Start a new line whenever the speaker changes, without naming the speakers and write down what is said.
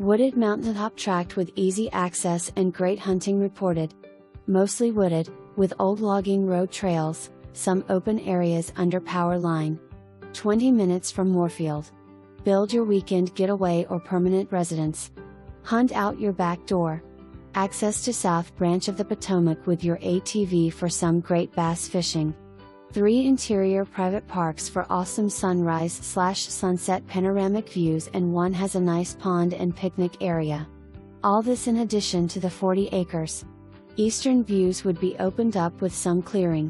Wooded mountaintop tract with easy access and great hunting reported. Mostly wooded, with old logging road trails, some open areas under power line. 20 minutes from Moorefield. Build your weekend getaway or permanent residence. Hunt out your back door. Access to South Branch of the Potomac with your ATV for some great bass fishing. 3 interior private parks for awesome sunrise/sunset panoramic views, and 1 has a nice pond and picnic area. All this in addition to the 40 acres. Eastern views would be opened up with some clearing.